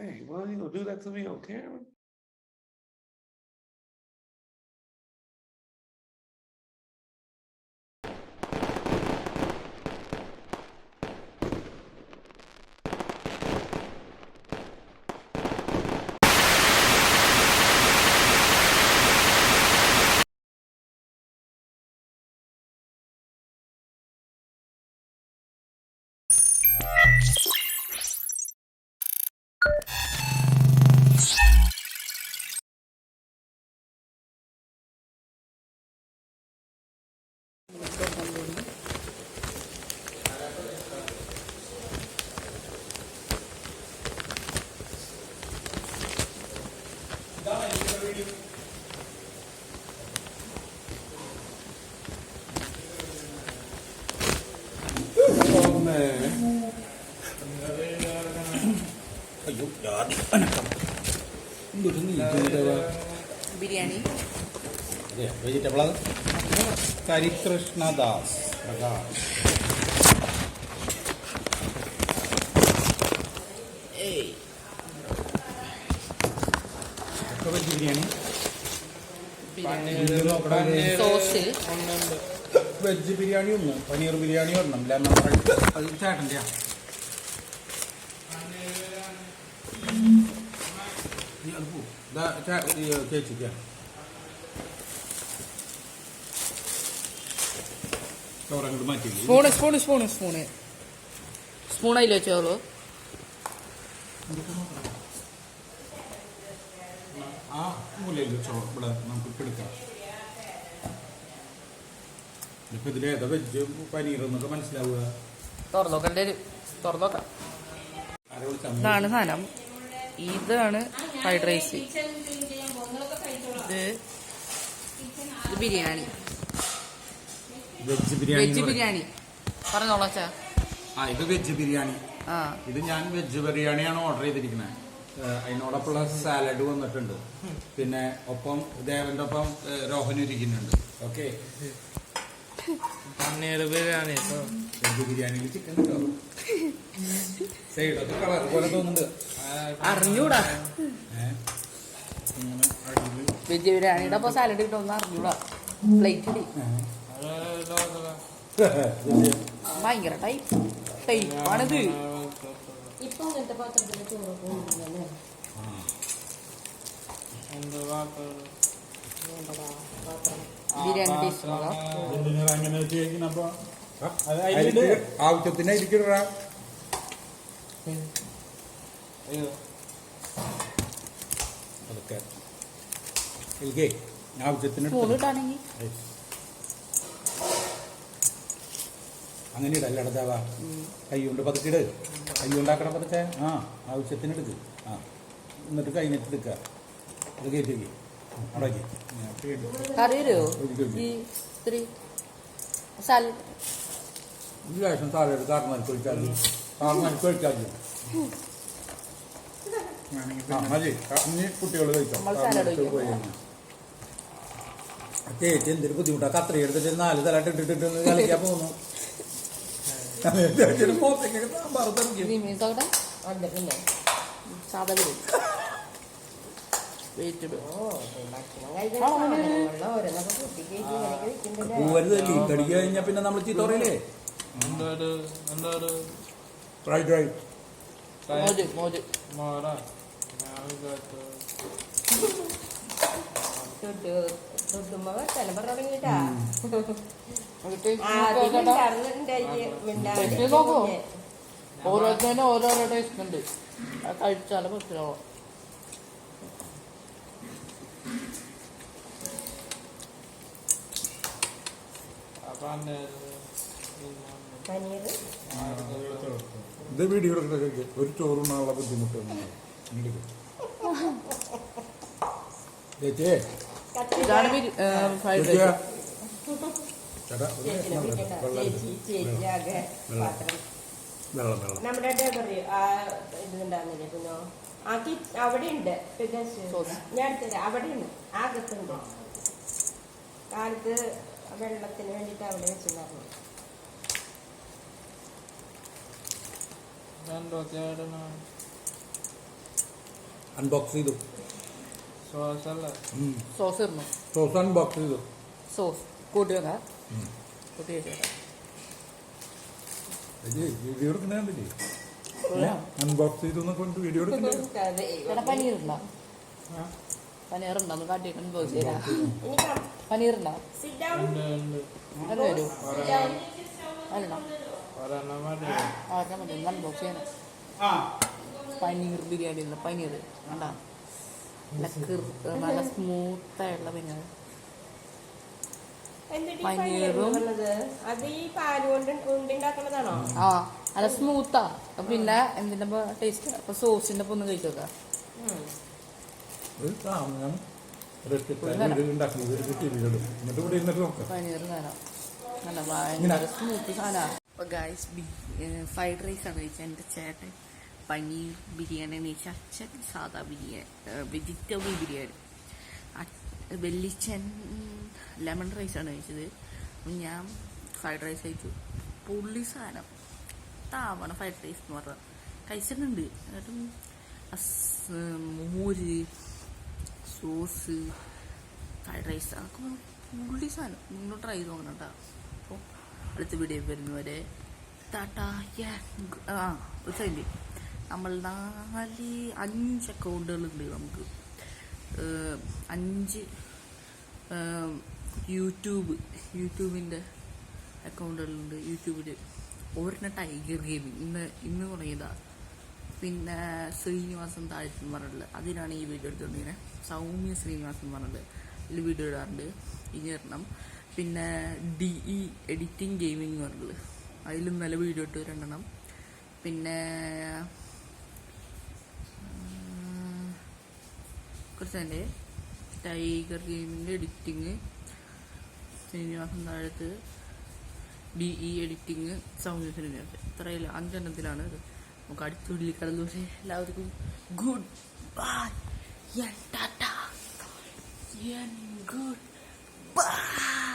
Hey, why you gonna do that to me on camera? Biryani vegetable കരികൃഷ്ണദാസ് Prakash veg biryani sauce veg biryani ഒന്ന് പനീർ ബിരിയാണി ഒരെണ്ണം lemon അത് ചേട്ടൻ്റെ ചേച്ചിക്കാ സ്പൂൺ അതിൽ വെച്ചോളൂ. ആ മൂലയിൽ വെച്ചോ. ഇവിടെ നമുക്ക് ഇപ്പം എടുക്കാം. ഇപ്പൊ ഇതിലേതാ വെജ് പനീർ എന്നൊക്കെ മനസ്സിലാവുക. തുറന്നോക്കാം. ഇതാണ് സാധനം. ഇതാണ് ഫ്രൈഡ് റൈസ്. ഇത് ബിരിയാണി. വെജ് ബിരിയാണി പറഞ്ഞോളാച്ചാ. ഇത് വെജ് ബിരിയാണി. ഇത് ഞാൻ വെജ് ബിരിയാണിയാണ് ഓർഡർ ചെയ്തിരിക്കുന്നത്. അതിനോടൊപ്പമുള്ള സാലഡ് വന്നിട്ടുണ്ട്. പിന്നെ ഒപ്പം ദേവന്റെ ഒപ്പം രോഹൻ ഇരിക്കുന്നുണ്ട്. ഓക്കെ. പനീർ ബിരിയാണി. വെജ് ബിരിയാണിയിൽ ചിക്കൻ ഉണ്ടോ? സൈഡൊക്കെ കളർ പോലെ തോന്നുന്നുണ്ട്. അറിഞ്ഞൂടാ. വെജ് ബിരിയാണിയുടെ ഒപ്പം സാലഡ് കിട്ടുമെന്ന് അറിഞ്ഞൂടാ. പ്ലേറ്റ് ഭയങ്കര ടൈപ്പാണിത്. ഇപ്പൊ അങ്ങനത്തെ പാത്രത്തില് ചോറൊക്കെ ഉണ്ടല്ലേ? ബിരിയാണി ടേസ്റ്റ് ആവശ്യത്തിന് ഇരിക്കണ അതൊക്കെ ആവശ്യത്തിന് അങ്ങനെ ഇടല്ല ഇടതാവാ. കൈകൊണ്ട് പതുക്കിട്. കൈകൊണ്ടാക്കണ പതുക്കെ. ആവശ്യത്തിന് എടുക്ക്. എന്നിട്ട് കഴിഞ്ഞിട്ട് എടുക്കുക. അത് കയറ്റി അടക്കി ശേഷം സാലഡ് കാർമൽക്ക് ഒഴിച്ചാൽ ഒഴിച്ചാൽ മതി. ഇനി കുട്ടികൾ കഴിക്കാം. ചേച്ചി എന്തൊരു ബുദ്ധിമുട്ടാണ്. കത്രി എടുത്തിട്ട് 4 തല ഇട്ടിട്ട് കളിക്കാൻ പോകുന്നു. കടിക്ക് കഴിഞ്ഞാ പിന്നെ നമ്മൾ ചീത്ത പറയില്ലേ? ഫ്രൈഡ് റൈസ് ഓരോരുത്തരും ഓരോരോ ടേസ്റ്റ് ഉണ്ട്. കഴിച്ചാലും മനസ്സിലാവും. ഇത് വീഡിയോ ഒരു ചോറുണ്ണാനുള്ള ബുദ്ധിമുട്ട് ചേച്ചേ. നമ്മുടെ ഇതുണ്ടാകുന്നില്ലേ പിന്നെ അവിടെ ഉണ്ട്. ഞാൻ എടുത്തരാം. അവിടെ ഉണ്ട്. ആകത്തുണ്ട്. കാലത്ത് വെള്ളത്തിന് വേണ്ടിട്ട് അവിടെ വെച്ചിട്ടുണ്ടായിരുന്നു. അൺബോക്സ് ചെയ്തു. സോസ് ഇടണം. സോസ് അൺബോക്സ് ചെയ്തു. സോസ് കൂട്ടി വെക്കാം. കൂട്ടി വെച്ചേക്കാം. വീഡിയോ എടുക്കണേ അൺബോക്സ് ചെയ്തു കൊണ്ട് വീഡിയോ എടുക്കണ്ടേ. ഇവിടെ പനീറുണ്ടോ? പനീറുണ്ടോ? ഒന്ന് കാട്ടിയിട്ട് അൺബോക്സ് ചെയ്യാം. പനീറുണ്ടോ? അത് വരൂ. അല്ലണോ? ഒരെണ്ണം മതി. അൺബോക്സ് ചെയ്യണം. പനീർ ബിരിയാണി ഉള്ള പനീർ കണ്ടാ നല്ല സ്മൂത്തായുള്ള പനീർ. പനീറും അത് ഈ പാല് കൊണ്ട് ഉണ്ടാക്കുന്നതാണോ? ആ നല്ല സ്മൂത്താ. പിന്നെ എന്തിന്റെ ടേസ്റ്റ് അപ്പൊ സോസിന്റെ ഒപ്പം ഒന്ന് കഴിച്ചു നോക്കാം. പനീർ നേരം നല്ല ഭയങ്കര സ്മൂത്ത് സാധനമാണ്. അപ്പൊ ഗൈസ് ഫ്രൈഡ് റൈസ് ആണ് കഴിച്ചത്. എൻ്റെ ചേട്ടൻ പനീർ ബിരിയാണി എന്ന് വെച്ചാൽ അച്ഛൻ സാധാ ബിരിയാണി വെജിറ്റബിൾ ബിരിയാണി. വെല്ലിച്ചൻ ലെമൺ റൈസാണ് കഴിച്ചത്. ഞാൻ ഫ്രൈഡ് റൈസ് കഴിച്ചു. പുള്ളി സാധനം താവണ ഫ്രൈഡ് റൈസ് എന്ന് പറഞ്ഞാൽ കഴിച്ചിട്ടുണ്ട്. എന്നിട്ടും മോര് സോസ് ഫ്രൈഡ് റൈസ് അതൊക്കെ പുള്ളി സാധനം. നിങ്ങൾ ട്രൈ ചെയ്ത് നോക്കണം കേട്ടോ. അപ്പോൾ അടുത്ത വീഡിയോ വരുന്നവരെ ടാറ്റാ. ഒരു സെക്കൻഡ്, നമ്മൾ 5 അക്കൗണ്ടുകളുണ്ട് നമുക്ക്. 5 യൂട്യൂബിൻ്റെ അക്കൗണ്ടുകളുണ്ട്. യൂട്യൂബിൽ ഒരെണ്ണം ടൈഗർ ഗെയിമിങ് ഇന്ന് തുടങ്ങിയതാണ്. പിന്നെ ശ്രീനിവാസൻ താഴത്ത് പറഞ്ഞിട്ടുള്ളത് അതിനാണ് ഈ വീഡിയോ എടുത്തുകൊണ്ടിരിക്കുന്നത്. സൗമ്യ ശ്രീനിവാസൻ പറഞ്ഞിട്ട് ഇതിൽ വീഡിയോ ഇടാറുണ്ട്. ഇനി ഇടണം. പിന്നെ DE എഡിറ്റിംഗ് ഗെയിമിങ് പറഞ്ഞിട്ടുള്ളത് അതിലും നല്ല വീഡിയോ ഇട്ട് 2 പിന്നെ കുറച്ചതിൻ്റെ ടൈഗർ ഗെയിമിൻ്റെ എഡിറ്റിങ് ശ്രീനിവാസൻ താഴത്ത്, DE എഡിറ്റിങ് സൗമ്യ ശ്രീനിവാസൻ. ഇത്രയില്ല 5 എണ്ണത്തിലാണ് ഇത്. നമുക്ക് അടുത്ത വീട്ടിൽ കടന്നു. പക്ഷേ എല്ലാവർക്കും ഗുഡ് ബൈ. Good bye.